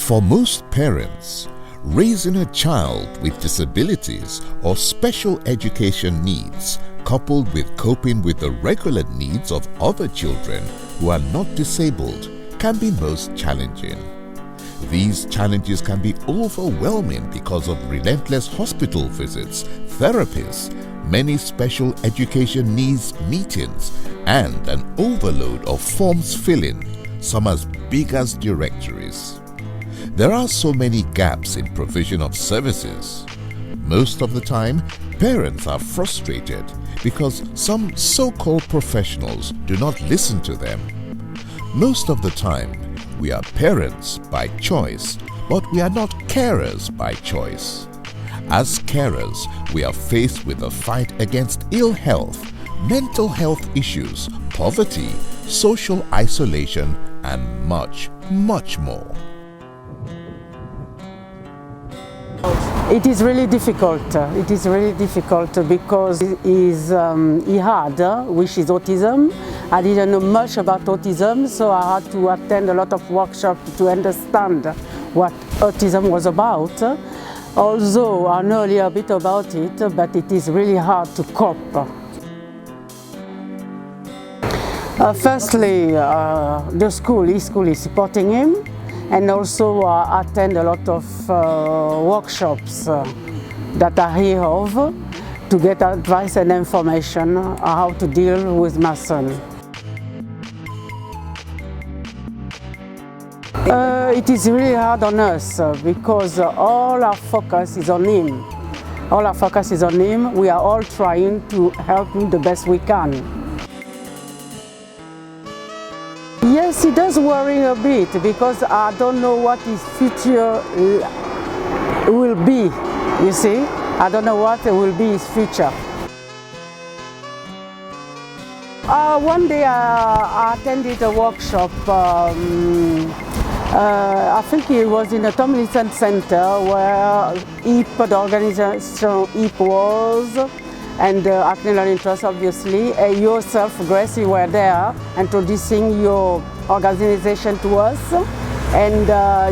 For most parents, raising a child with disabilities or special education needs, coupled with coping with the regular needs of other children who are not disabled, can be most challenging. These challenges can be overwhelming because of relentless hospital visits, therapies, many special education needs meetings, and an overload of forms filling, some as big as directories. There are so many gaps in provision of services. Most of the time, parents are frustrated because some so-called professionals do not listen to them. Most of the time, we are parents by choice, but we are not carers by choice. As carers, we are faced with a fight against ill health, mental health issues, poverty, social isolation, and much, much more. It is really difficult. It is really difficult because he had, which is autism. I didn't know much about autism, so I had to attend a lot of workshops to understand what autism was about. Although I know a little bit about it, but it is really hard to cope. Firstly, his school is supporting him, and also attend a lot of workshops that I hear of to get advice and information on how to deal with my son. It is really hard on us because all our focus is on him. All our focus is on him. We are all trying to help him the best we can. Yes, it does worry a bit because I don't know what his future will be, you see. I don't know what will be his future. One day I attended a workshop. I think it was in a Tomlinson Center where EAP, the organization EAP was, and Acne Learning Trust obviously, yourself, Grace, you were there introducing your organization to us, and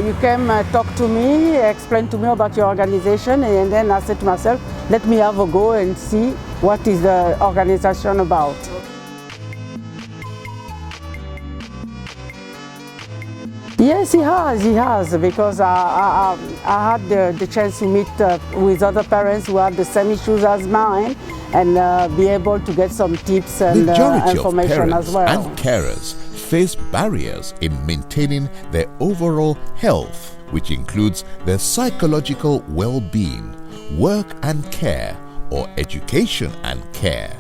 you came talk to me, explain to me about your organization, and then I said to myself, let me have a go and see what is the organization about. Yes, he has, because I had the chance to meet with other parents who had the same issues as mine and be able to get some tips and information as well. And carers face barriers in maintaining their overall health, which includes their psychological well-being, work and care, or education and care.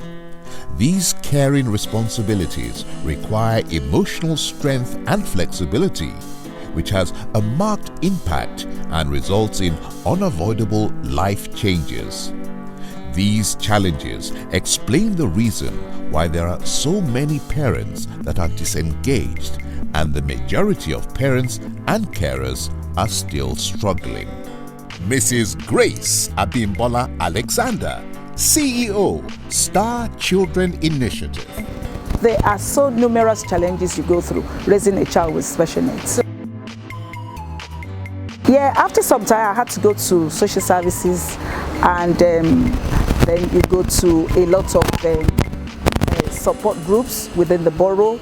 These caring responsibilities require emotional strength and flexibility, which has a marked impact and results in unavoidable life changes. These challenges explain the reason why there are so many parents that are disengaged, and the majority of parents and carers are still struggling. Mrs. Grace Alexander, CEO, Star Children Initiative. There are so numerous challenges you go through raising a child with special needs. Yeah, after some time I had to go to social services, and then you go to a lot of support groups within the borough.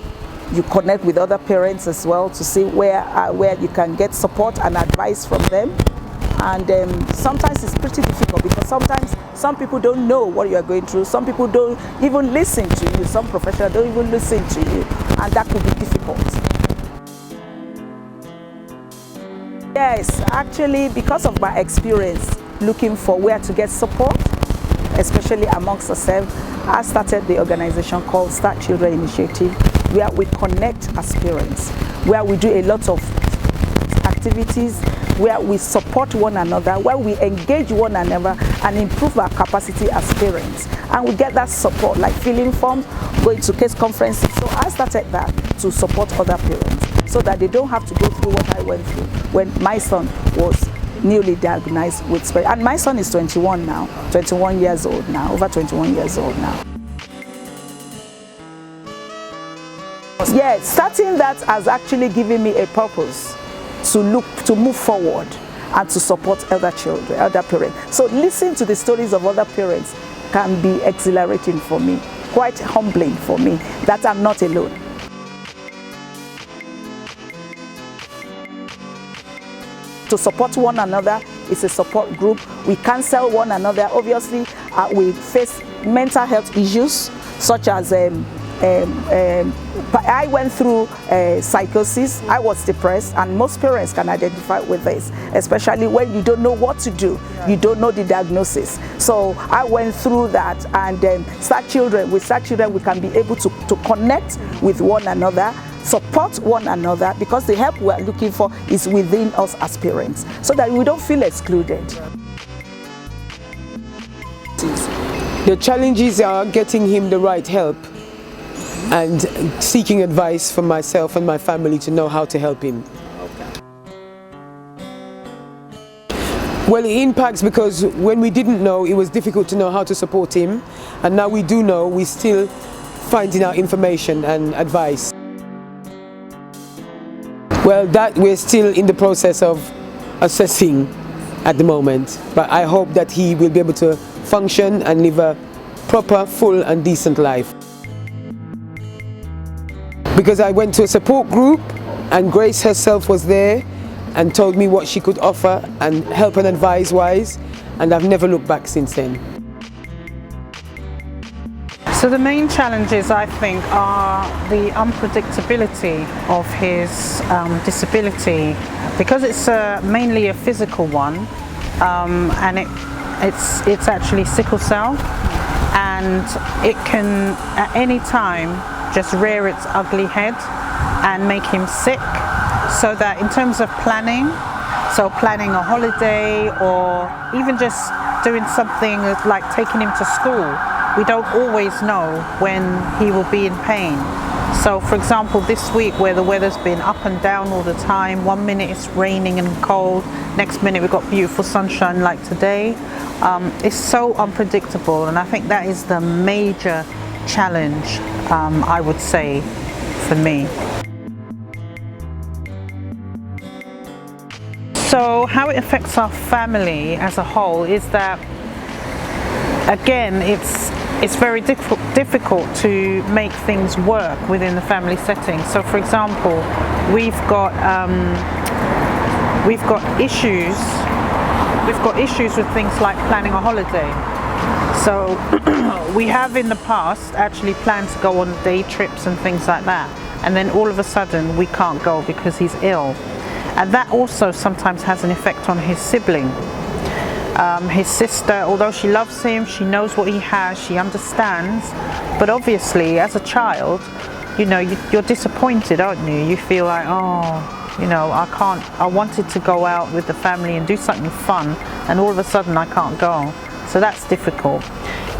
You connect with other parents as well to see where you can get support and advice from them. And sometimes it's pretty difficult because sometimes some people don't know what you are going through. Some people don't even listen to you. Some professionals don't even listen to you, and that could be difficult. Yes, actually, because of my experience looking for where to get support, especially amongst ourselves, I started the organization called Star Children Initiative, where we connect as parents, where we do a lot of activities, where we support one another, where we engage one another and improve our capacity as parents. And we get that support, like filling forms, going to case conferences. So I started that to support other parents so that they don't have to go through what I went through when my son was newly diagnosed with special. And my son is 21 now, 21 years old now, over 21 years old now. Yeah, starting that has actually given me a purpose to move forward and to support other children, other parents. So listening to the stories of other parents can be exhilarating for me, quite humbling for me that I'm not alone. To support one another is a support group. We counsel one another. Obviously, we face mental health issues such as I went through psychosis. I was depressed, and most parents can identify with this, especially when you don't know what to do. You don't know the diagnosis. So I went through that, and with Star Children, we can be able to connect with one another, support one another, because the help we are looking for is within us as parents, so that we don't feel excluded. The challenges are getting him the right help and seeking advice from myself and my family to know how to help him. Well, it impacts because when we didn't know, it was difficult to know how to support him, and now we do know, we're still finding out information and advice. Well, that we're still in the process of assessing at the moment, but I hope that he will be able to function and live a proper, full and decent life. Because I went to a support group and Grace herself was there and told me what she could offer and help and advise wise, and I've never looked back since then. So the main challenges, I think, are the unpredictability of his disability, because it's mainly a physical one, and it's actually sickle cell, and it can at any time just rear its ugly head and make him sick. So that in terms of planning, so planning a holiday or even just doing something like taking him to school, we don't always know when he will be in pain. So for example, this week where the weather's been up and down all the time, 1 minute it's raining and cold, next minute we've got beautiful sunshine like today, it's so unpredictable, and I think that is the major challenge, I would say, for me. So how it affects our family as a whole is that, again, it's very difficult to make things work within the family setting. So for example, we've got issues with things like planning a holiday. So we have in the past actually planned to go on day trips and things like that, and then all of a sudden we can't go because he's ill. And that also sometimes has an effect on his sibling. His sister, although she loves him, she knows what he has, she understands, but obviously as a child, you know, you're disappointed, aren't you? You feel like, oh, you know, I wanted to go out with the family and do something fun, and all of a sudden I can't go. So that's difficult.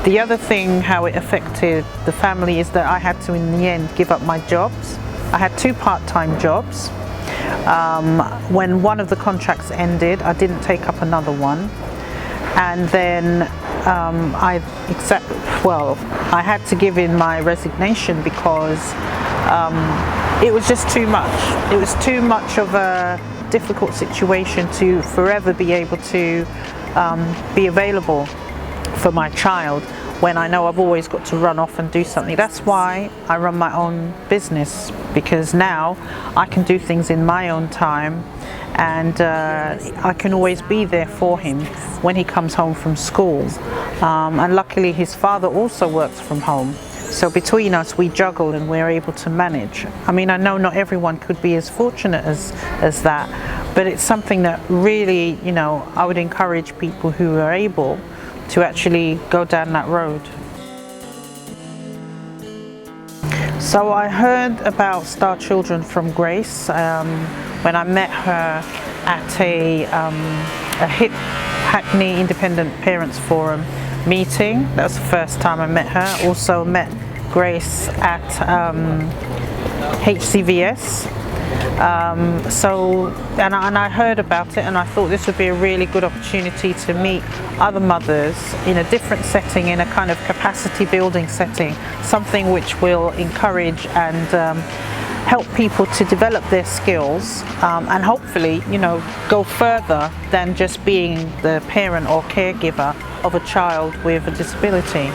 The other thing, how it affected the family, is that I had to, in the end, give up my jobs. I had 2 part-time jobs. When one of the contracts ended, I didn't take up another one. And then I had to give in my resignation because it was just too much. It was too much of a difficult situation to forever be able to be available for my child when I know I've always got to run off and do something. That's why I run my own business, because now I can do things in my own time, and I can always be there for him when he comes home from school. And luckily his father also works from home. So between us we juggle and we're able to manage. I mean, I know not everyone could be as fortunate as that, but it's something that really, you know, I would encourage people who are able to actually go down that road. So I heard about Star Children from Grace when I met her at a HIP, Hackney Independent Parents Forum meeting. That was the first time I met her. Also met Grace at HCVS. And I heard about it, and I thought this would be a really good opportunity to meet other mothers in a different setting, in a kind of capacity building setting, something which will encourage and help people to develop their skills and hopefully, go further than just being the parent or caregiver of a child with a disability.